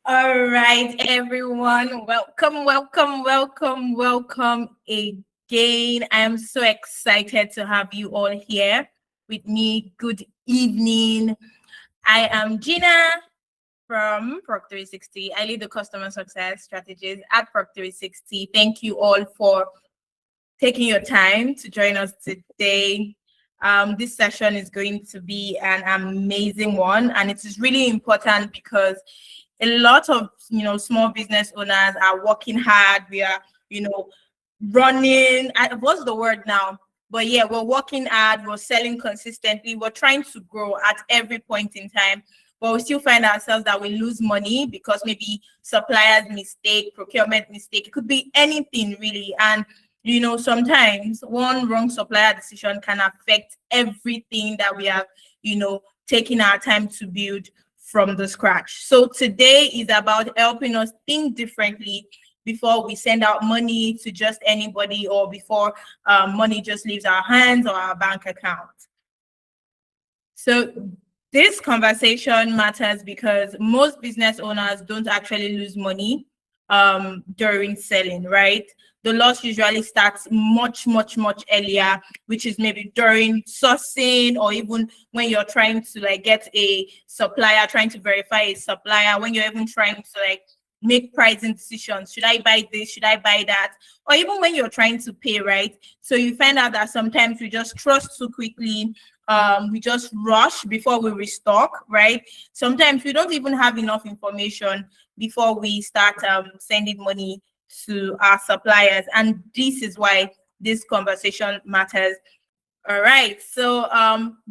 All right, everyone. Welcome again. I am so excited to have you all here with me. Good evening. I am Gina from Proc360. I lead the customer success strategies at Proc360. Thank you all for taking your time to join us today. This session is going to be an amazing one, and it is really important because a lot of small business owners are working hard. We are running. What's the word now? But yeah, we're working hard. We're selling consistently. We're trying to grow at every point in time. But we still find ourselves that we lose money because maybe suppliers mistake, procurement mistake. It could be anything really. And sometimes one wrong supplier decision can affect everything that we have, taken our time to build from the scratch. So today is about helping us think differently before we send out money to just anybody, or before money just leaves our hands or our bank account. So this conversation matters because most business owners don't actually lose money during selling, right? The loss usually starts much earlier, which is maybe during sourcing, or even when you're trying to get a supplier, trying to verify a supplier, when you're even trying to make pricing decisions. Should I buy this? Should I buy that? Or even when you're trying to pay, right? So you find out that sometimes we just trust too quickly. We just rush before we restock, right? Sometimes we don't even have enough information before we start sending money to our suppliers. And this is why this conversation matters. All right. So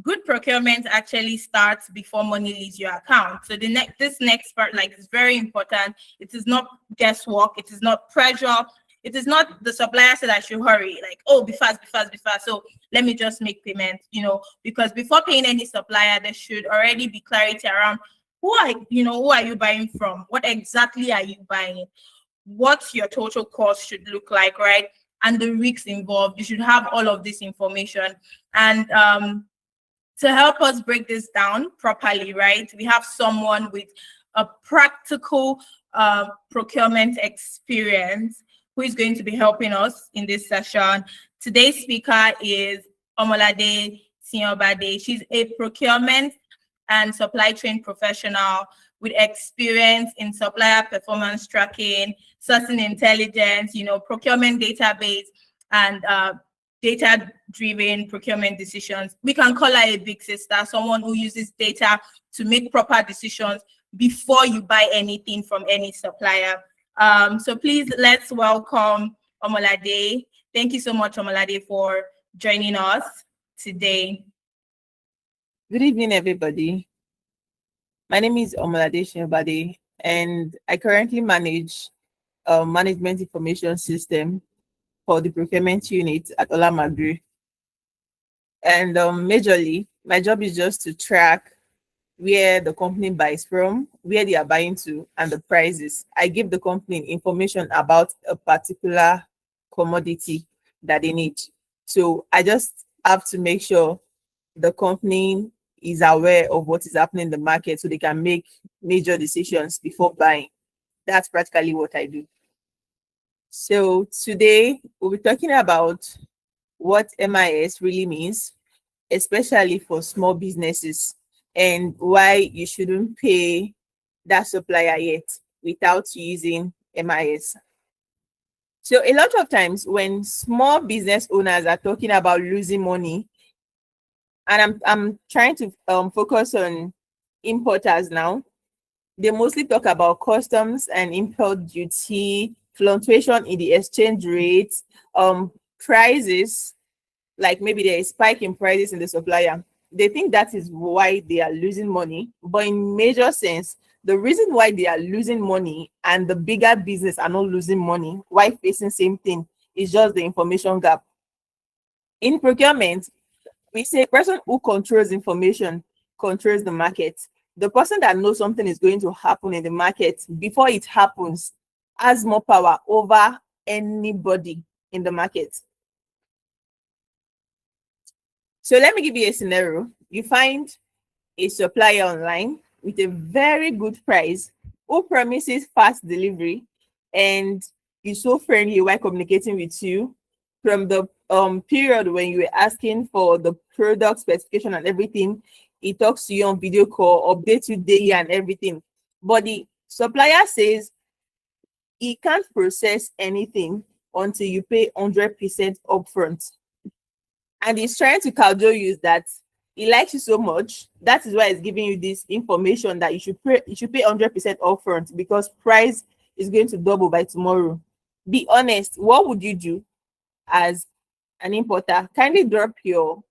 good procurement actually starts before money leaves your account. So this next part is very important. It is not guesswork. It is not pressure. It is not the supplier said I should hurry, be fast. So let me just make payment, because before paying any supplier, there should already be clarity around who are you buying from? What exactly are you buying? What your total cost should look like, right? And the risks involved. You should have all of this information. And to help us break this down properly, right, we have someone with a practical procurement experience who is going to be helping us in this session. Today's speaker is Omolade Siyanbade. She's a procurement and supply chain professional with experience in supplier performance tracking, sourcing intelligence, procurement database, and data-driven procurement decisions. We can call her a big sister, someone who uses data to make proper decisions before you buy anything from any supplier. So please, let's welcome Omolade. Thank you so much, Omolade, for joining us today. Good evening, everybody. My name is Omolade Siyanbade, and I currently manage management information system for the procurement unit at Olamagre. And majorly, my job is just to track where the company buys from, where they are buying to, and the prices. I give the company information about a particular commodity that they need. So I just have to make sure the company is aware of what is happening in the market so they can make major decisions before buying. That's practically what I do. So today we'll be talking about what MIS really means, especially for small businesses, and why you shouldn't pay that supplier yet without using MIS. So a lot of times when small business owners are talking about losing money, and I'm trying to focus on importers now, they mostly talk about customs and import duty, fluctuation in the exchange rates, prices, like maybe there is spike in prices in the supplier. They think that is why they are losing money. But in major sense, the reason why they are losing money and the bigger business are not losing money, why facing same thing, is just the information gap. In procurement, we say person who controls information controls the market. The person that knows something is going to happen in the market before it happens has more power over anybody in the market. So let me give you a scenario. You find a supplier online with a very good price, who promises fast delivery and is so friendly while communicating with you from the period when you were asking for the product specification and everything. He talks to you on video call, updates you daily and everything. But the supplier says he can't process anything until you pay 100% upfront. And he's trying to cajole you that he likes you so much. That is why he's giving you this information that you should pay 100% upfront because price is going to double by tomorrow. Be honest, what would you do as an importer? Kindly drop your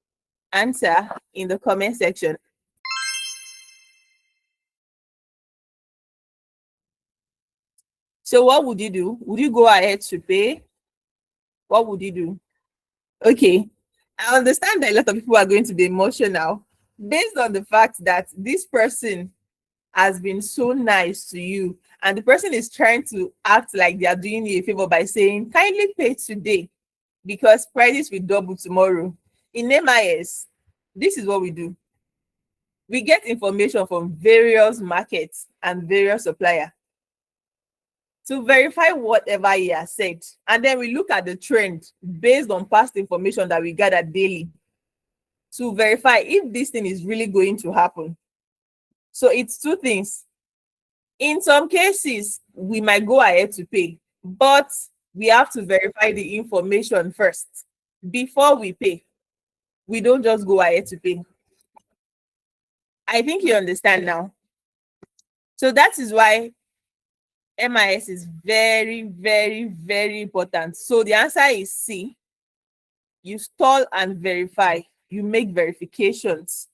answer in the comment section. So what would you do? Would you go ahead to pay? What would you do? Okay, I understand that a lot of people are going to be emotional based on the fact that this person has been so nice to you and the person is trying to act like they are doing you a favor by saying kindly pay today because prices will double tomorrow. In MIS, this is what we do. We get information from various markets and various suppliers to verify whatever he has said. And then we look at the trend based on past information that we gather daily to verify if this thing is really going to happen. So it's two things. In some cases, we might go ahead to pay, but we have to verify the information first before we pay. We don't just go ahead to pay. I think you understand now. So that is why MIS is very, very, very important. So the answer is C. You store and verify. You make verifications.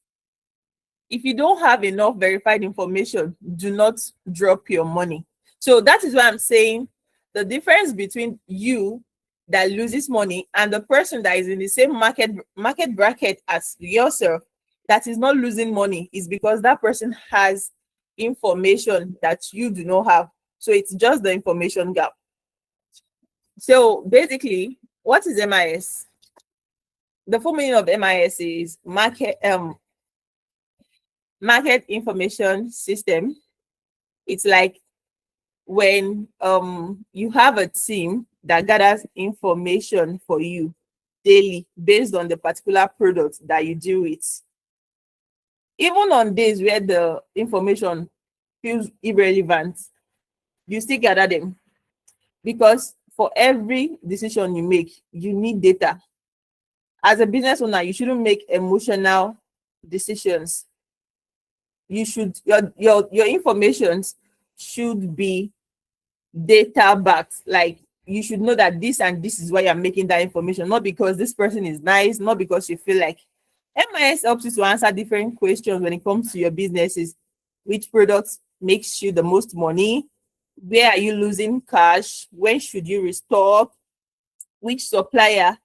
If you don't have enough verified information, do not drop your money. So that is why I'm saying the difference between you that loses money and the person that is in the same market bracket as yourself that is not losing money is because that person has information that you do not have. So it's just the information gap. So basically, what is MIS? The full meaning of MIS is market information system. It's like when you have a team that gathers information for you daily based on the particular product that you deal with. Even on days where the information feels irrelevant, you still gather them because for every decision you make, you need data. As a business owner, you shouldn't make emotional decisions. You should your information should be data backed. Like you should know that this and this is why you're making that information, not because this person is nice, not because you feel like. MIS helps you to answer different questions when it comes to your businesses. Which product makes you the most money? Where are you losing cash? When should you restock? Which supplier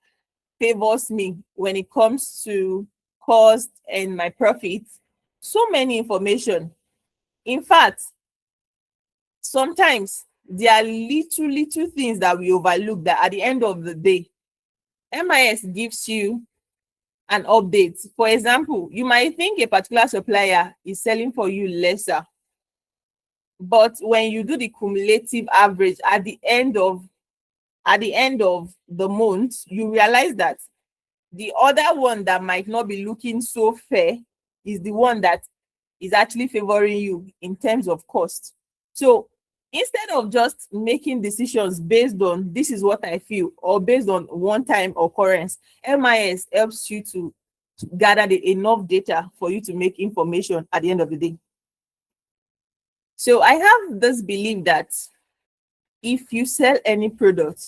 favors me when it comes to cost and my profits? So many information. In fact, sometimes there are little things that we overlook that at the end of the day, MIS gives you an update. For example, you might think a particular supplier is selling for you lesser, but when you do the cumulative average at the end of the month, you realize that the other one that might not be looking so fair is the one that is actually favoring you in terms of cost. So instead of just making decisions based on this is what I feel or based on one-time occurrence, MIS helps you to gather enough data for you to make information at the end of the day. So I have this belief that if you sell any product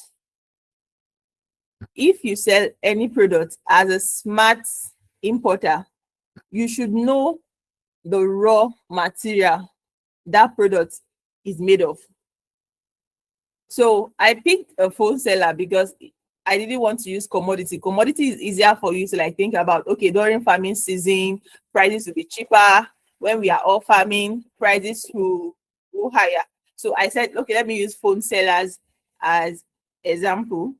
as a smart importer, you should know the raw material that product is made of. So I picked a phone seller because I didn't want to use commodity. Commodity is easier for you to like think about, okay, during farming season, prices will be cheaper. When we are all farming, prices will go higher. So I said, okay, let me use phone sellers as example.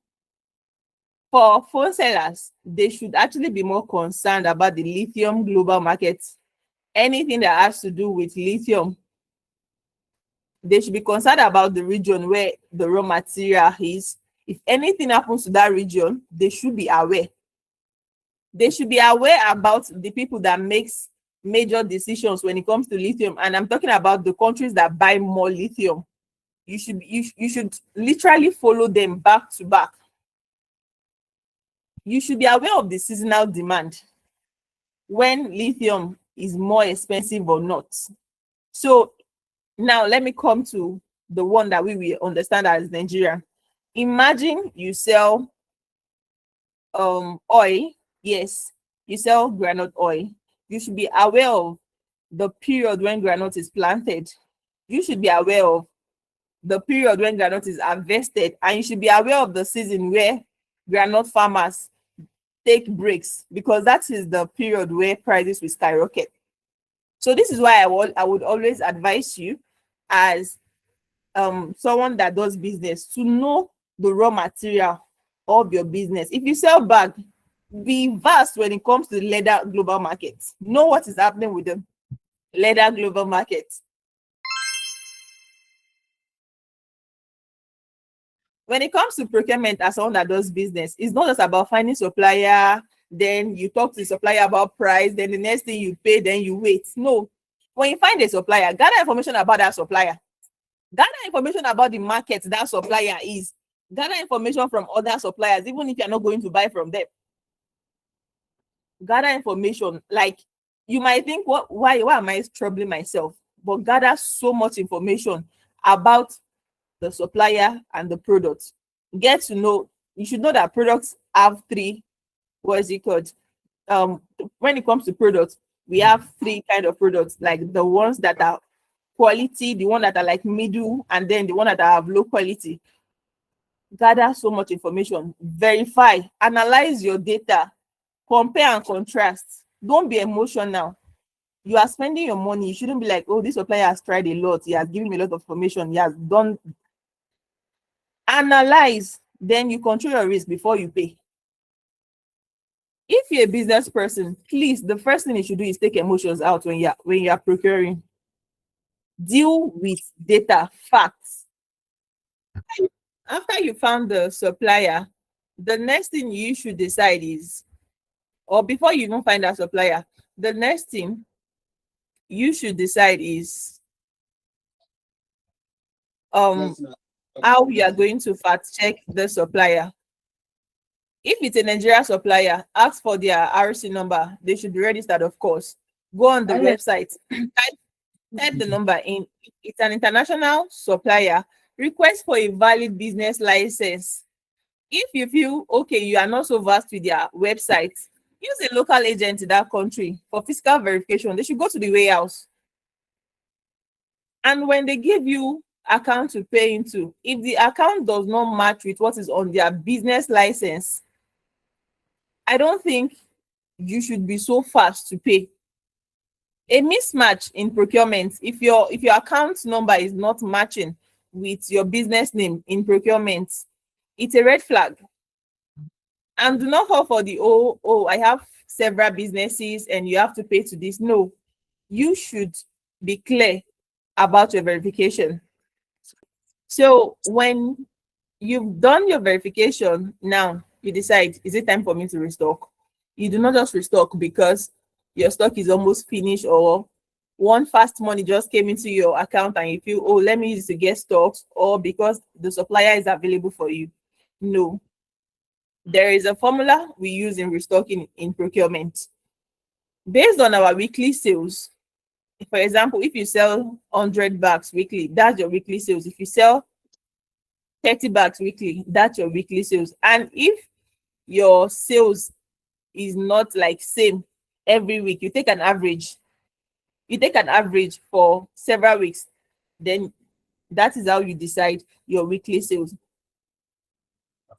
For phone sellers, they should actually be more concerned about the lithium global market. Anything that has to do with lithium They should be concerned about the region where the raw material is. If anything happens to that region, they should be aware. They should be aware about the people that makes major decisions when it comes to lithium. And I'm talking about the countries that buy more lithium. You should literally follow them back to back. You should be aware of the seasonal demand, when lithium is more expensive or not. So now let me come to the one that we will understand as Nigeria. Imagine you sell oil. Yes, you sell groundnut oil. You should be aware of the period when groundnut is planted. You should be aware of the period when groundnut is harvested, and you should be aware of the season where groundnut farmers take breaks, because that is the period where prices will skyrocket. So this is why I would always advise you, as someone that does business, to know the raw material of your business. If you sell bag, be vast when it comes to the leather global market. Know what is happening with the leather global market. When it comes to procurement, as someone that does business, it's not just about finding supplier, then you talk to the supplier about price, then the next thing you pay, then you wait. No. When you find a supplier, gather information about that supplier. Gather information about the market that supplier is. Gather information from other suppliers, even if you're not going to buy from them. Gather information. Like, you might think, why am I troubling myself? But gather so much information about the supplier and the product. Get to know, you should know that products have three, what is it called? When it comes to products, we have three kind of products, like the ones that are quality, the one that are like middle, and then the one that have low quality. Gather so much information, verify, analyze your data, compare and contrast. Don't be emotional. You are spending your money. You shouldn't be like, oh, this supplier has tried a lot. He has given me a lot of information. He has done. Analyze, then you control your risk before you pay. If you're a business person, please, the first thing you should do is take emotions out when you're procuring. Deal with data, facts. After you found the supplier, the next thing you should decide is, or before you even find a supplier, the next thing you should decide is how you are going to fact check the supplier. If it's a Nigeria supplier, ask for their RC number. They should be registered, of course. Go on the website, type the number in. If it's an international supplier, request for a valid business license. If you feel okay, you are not so vast with their website, use a local agent in that country for physical verification. They should go to the warehouse. And when they give you account to pay into, if the account does not match with what is on their business license, I don't think you should be so fast to pay. A mismatch in procurement, if your account number is not matching with your business name in procurement, it's a red flag. And do not fall for the I have several businesses and you have to pay to this. No, you should be clear about your verification. So when you've done your verification, now you decide, is it time for me to restock? You do not just restock because your stock is almost finished, or one fast money just came into your account and you feel, oh, let me use it to get stocks, or because the supplier is available for you. No. There is a formula we use in restocking in procurement. Based on our weekly sales, for example, if you sell 100 bags weekly, that's your weekly sales. If you sell 30 bags weekly, that's your weekly sales. And if your sales is not like same every week, you take an average. You take an average for several weeks, then that is how you decide your weekly sales.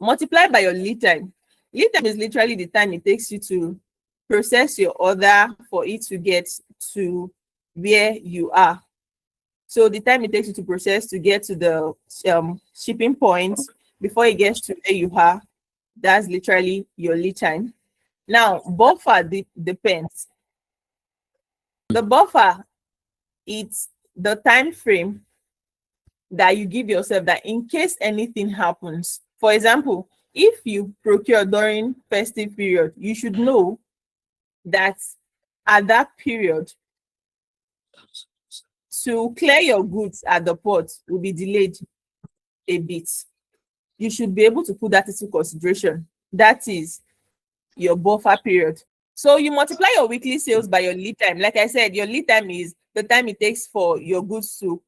Multiply by your lead time. Lead time is literally the time it takes you to process your order for it to get to where you are. So the time it takes you to process to get to the shipping point before it gets to where you are, that's literally your lead time. Now, buffer depends. The buffer, it's the time frame that you give yourself, that in case anything happens, for example, if you procure during festive period, you should know that at that period, to clear your goods at the port will be delayed a bit. You should be able to put that into consideration. That is your buffer period. So you multiply your weekly sales by your lead time. Like I said, your lead time is the time it takes for your goods to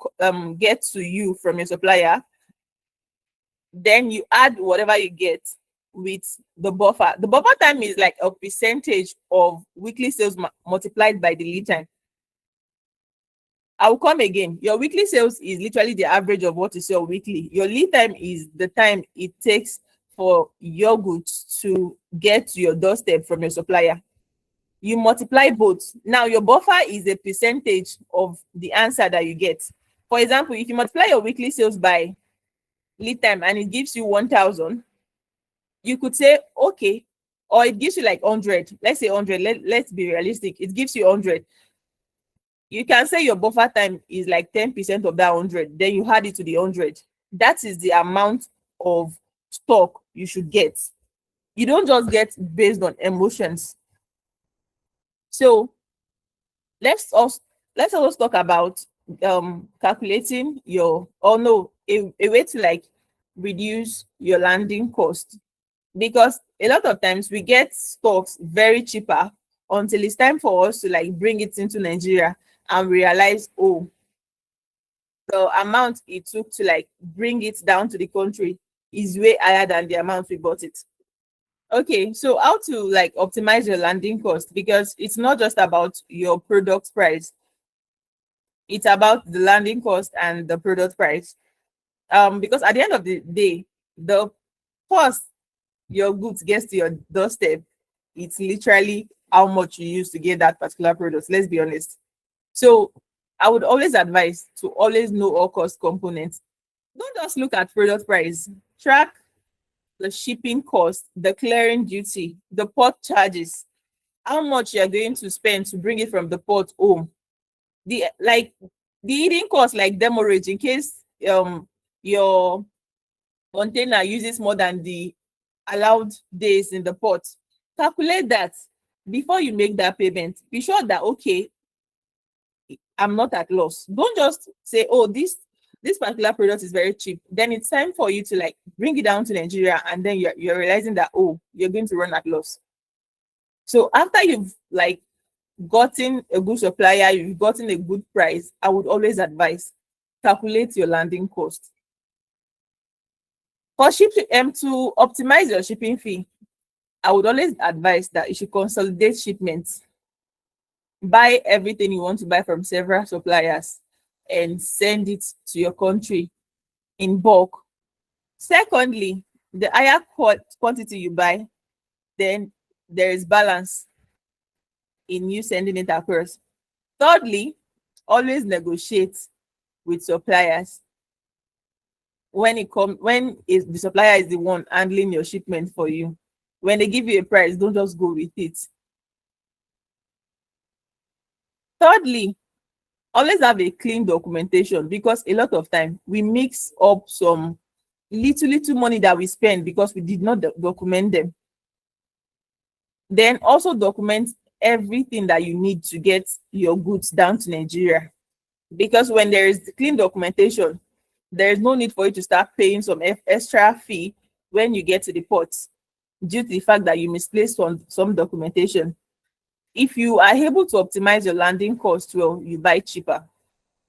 get to you from your supplier. Then you add whatever you get with the buffer. The buffer time is like a percentage of weekly sales multiplied by the lead time. I will come again. Your weekly sales is literally the average of what you sell weekly. Your lead time is the time it takes for your goods to get to your doorstep from your supplier. You multiply both. Now, your buffer is a percentage of the answer that you get. For example, if you multiply your weekly sales by lead time and it gives you 1,000, you could say, okay, or it gives you like 100. Let's say 100. Let's be realistic. It gives you 100. You can say your buffer time is like 10% of that 100. Then you add it to the 100. That is the amount of stock you should get. You don't just get based on emotions. So let's also talk about calculating your, or no, a way to like reduce your landing cost, because a lot of times we get stocks very cheaper until it's time for us to like bring it into Nigeria and realize, oh, the amount it took to like bring it down to the country is way higher than the amount we bought it. Okay, so how to like optimize your landing cost, because it's not just about your product price, it's about the landing cost and the product price. Because at the end of the day, the cost your goods gets to your doorstep, it's literally how much you use to get that particular product. Let's be honest. So I would always advise to always know all cost components. Don't just look at product price. Track the shipping cost, the clearing duty, the port charges, how much you're going to spend to bring it from the port home. The hidden cost, like demurrage, in case your container uses more than the allowed days in the port. Calculate that before you make that payment. Be sure that, okay, I'm not at loss. Don't just say, oh, this particular product is very cheap. Then it's time for you to like bring it down to Nigeria, and then you're realizing that, oh, you're going to run at loss. So after you've like gotten a good supplier, you've gotten a good price, I would always advise calculate your landing cost. For shipping, to optimize your shipping fee, I would always advise that you should consolidate shipments. Buy everything you want to buy from several suppliers and send it to your country in bulk. Secondly, the higher quantity you buy, then there is balance in you sending it across. Thirdly, always negotiate with suppliers. When the supplier is the one handling your shipment for you, when they give you a price, don't just go with it. Thirdly, always have a clean documentation, because a lot of time we mix up some little money that we spend because we did not document them. Then also document everything that you need to get your goods down to Nigeria, because when there is clean documentation, there is no need for you to start paying some extra fee when you get to the port due to the fact that you misplaced some documentation. If you are able to optimize your landing cost well, you buy cheaper.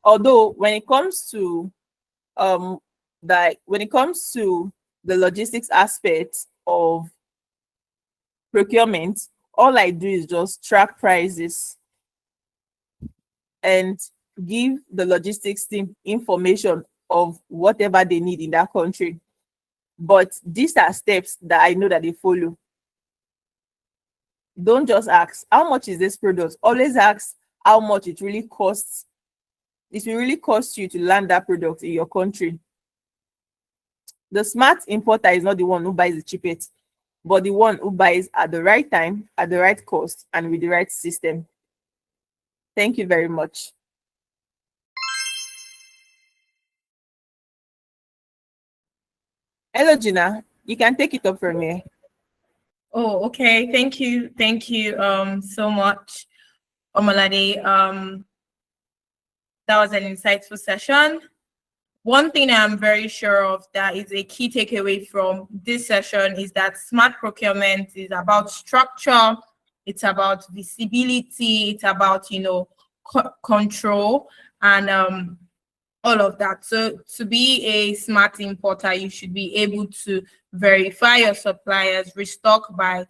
Although when it comes to the logistics aspect of procurement, all I do is just track prices and give the logistics team information of whatever they need in that country. But these are steps that I know that they follow. Don't just ask, how much is this product? Always ask how much it really costs. It will really cost you to land that product in your country. The smart importer is not the one who buys the cheapest, but the one who buys at the right time, at the right cost, and with the right system. Thank you very much. Hello, Gina. You can take it up from here. Oh, okay. Thank you so much, Omolade. That was an insightful session. One thing I'm very sure of that is a key takeaway from this session is that smart procurement is about structure, it's about visibility, it's about, control and all of that. So to be a smart importer, you should be able to verify your suppliers, restock by,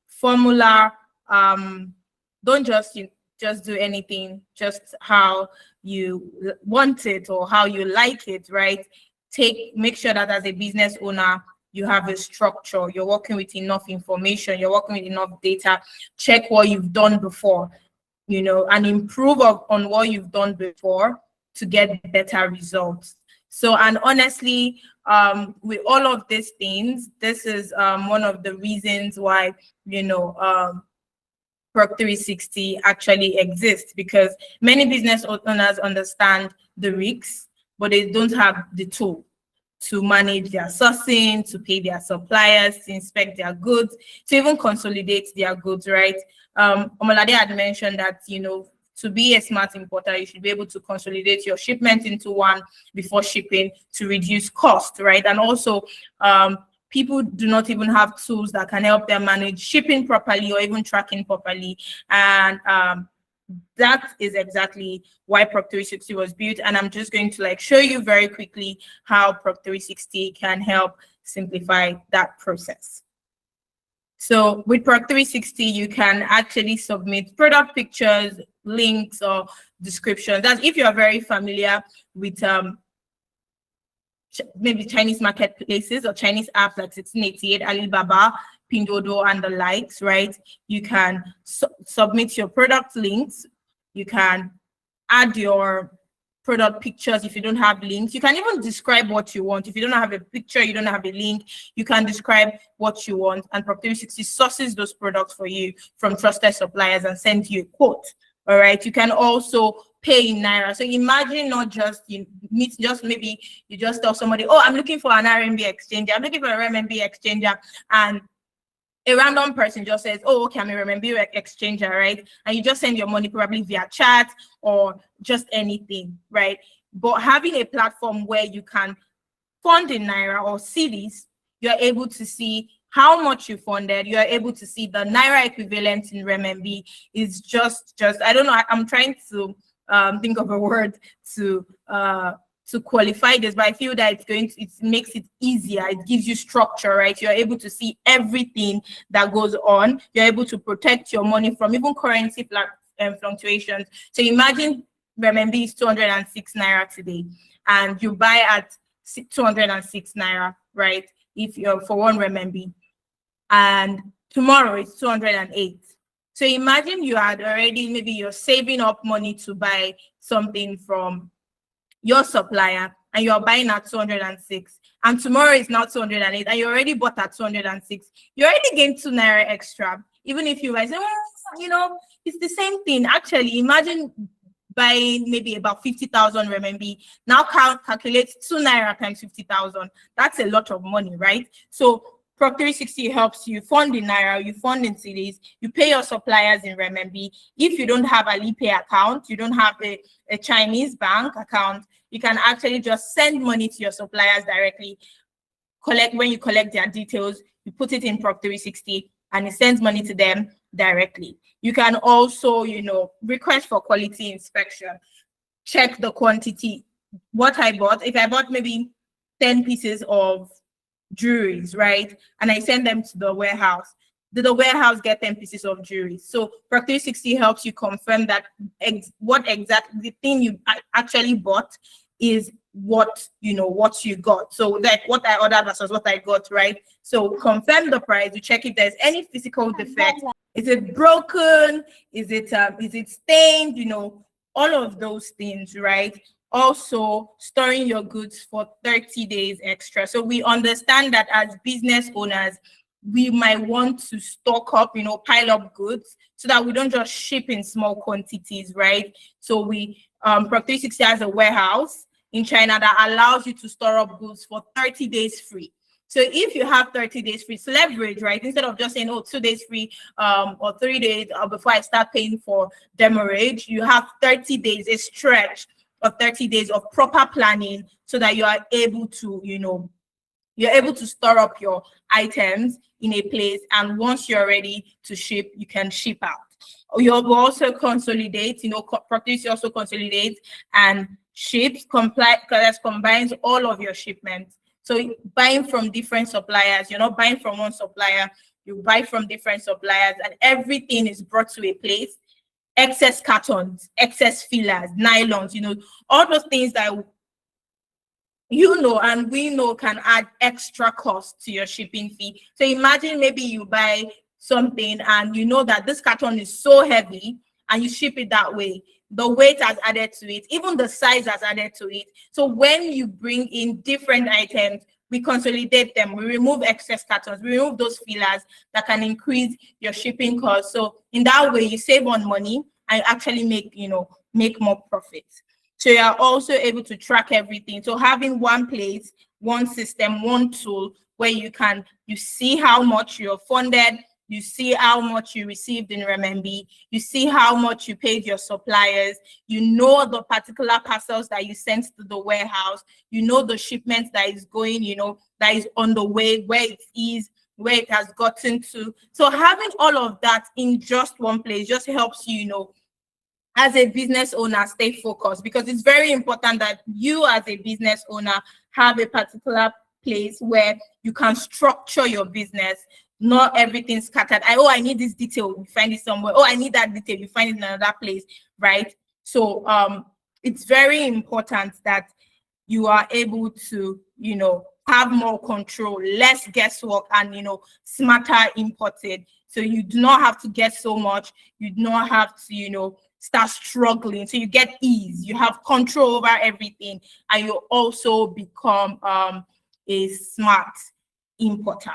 formula. Don't just do anything just how you want it or how you like it, right? Make sure that as a business owner, you have a structure, you're working with enough information, you're working with enough data, check what you've done before, and improve on what you've done before to get better results. So, and honestly, with all of these things, this is one of the reasons why, Proc 360 actually exists, because many business owners understand the risks, but they don't have the tool to manage their sourcing, to pay their suppliers, to inspect their goods, to even consolidate their goods, right? Omolade had mentioned that, to be a smart importer, you should be able to consolidate your shipment into one before shipping to reduce cost, right? And also, people do not even have tools that can help them manage shipping properly or even tracking properly. And that is exactly why Proc 360 was built. And I'm just going to show you very quickly how Proc 360 can help simplify that process. So with Proc 360, you can actually submit product pictures, links, or descriptions. That's if you are very familiar with maybe Chinese marketplaces or Chinese apps like 1688, Alibaba, Pinduoduo, and the likes, right? You can submit your product links. You can add your product pictures if you don't have links. You can even describe what you want. If you don't have a picture, you don't have a link, you can describe what you want, and Proc 360 sources those products for you from trusted suppliers and sends you a quote. All right. You can also pay in Naira. So imagine not just maybe you just tell somebody, oh, I'm looking for an RMB exchanger. I'm looking for a RMB exchanger. And a random person just says, oh, okay, I'm a RMB exchanger, right? And you just send your money probably via chat or just anything, right? But having a platform where you can fund in Naira or cedis, you're able to see how much you funded. You're able to see the Naira equivalent in RMB is just I don't know. I'm trying to think of a word to qualify this, but I feel that it makes it easier. It gives you structure, right? You're able to see everything that goes on. You're able to protect your money from even currency fluctuations. So imagine RMB is 206 Naira today, and you buy at 206 Naira, right? If you're for one RMB, and tomorrow it's 208. So imagine you had already, maybe you're saving up money to buy something from your supplier and you're buying at 206, and tomorrow is now 208 and you already bought at 206. You already gained 2 Naira extra. Even if you guys say, well, it's the same thing. Actually, imagine buying maybe about 50,000 RMB. Now calculate 2 Naira times 50,000. That's a lot of money, right? So Proc 360 helps you fund in Naira, you fund in cedis, you pay your suppliers in RMB. If you don't have a Alipay account, you don't have a Chinese bank account, you can actually just send money to your suppliers directly. When you collect their details, you put it in Proc 360 and it sends money to them directly. You can also, request for quality inspection, check the quantity. What I bought, if I bought maybe 10 pieces of jewelries, right? And I send them to the warehouse. Did the warehouse get 10 pieces of jewelry? So Proc 360 helps you confirm that what exactly the thing you actually bought is what you got. So like what I ordered versus what I got, right? So confirm the price. You check if there's any physical defect. Is it broken? Is it stained? All of those things, right? Also storing your goods for 30 days extra. So we understand that as business owners, we might want to stock up, pile up goods so that we don't just ship in small quantities, right? So Proc 360 has a warehouse in China that allows you to store up goods for 30 days free. So if you have 30 days free, it's leverage, right? Instead of just saying, oh, 2 days free or 3 days before I start paying for demurrage, you have 30 days, a stretch of 30 days of proper planning so that you are able to, you're able to store up your items in a place. And once you're ready to ship, you can ship out. You'll also consolidate, Procurement also consolidates and ships, combines all of your shipments. So buying from different suppliers, you're not buying from one supplier, you buy from different suppliers, and everything is brought to a place. Excess cartons, excess fillers, nylons, all those things that and we know can add extra cost to your shipping fee. So imagine maybe you buy something and you know that this carton is so heavy and you ship it that way. The weight has added to it, even the size has added to it. So when you bring in different items, we consolidate them, we remove excess cartons, we remove those fillers that can increase your shipping costs. So in that way, you save on money and actually make more profit. So you are also able to track everything. So having one place, one system, one tool where you see how much you're funded, you see how much you received in renminbi, you see how much you paid your suppliers, you know the particular parcels that you sent to the warehouse, you know the shipment that is going, that is on the way, where it is, where it has gotten to. So having all of that in just one place just helps you, as a business owner, stay focused, because it's very important that you as a business owner have a particular place where you can structure your business. Not everything scattered. I need this detail, you find it somewhere. Oh, I need that detail, you find it in another place, right? So it's very important that you are able to, have more control, less guesswork, and smarter imported. So you do not have to get so much, you do not have to, start struggling. So you get ease, you have control over everything, and you also become a smart importer.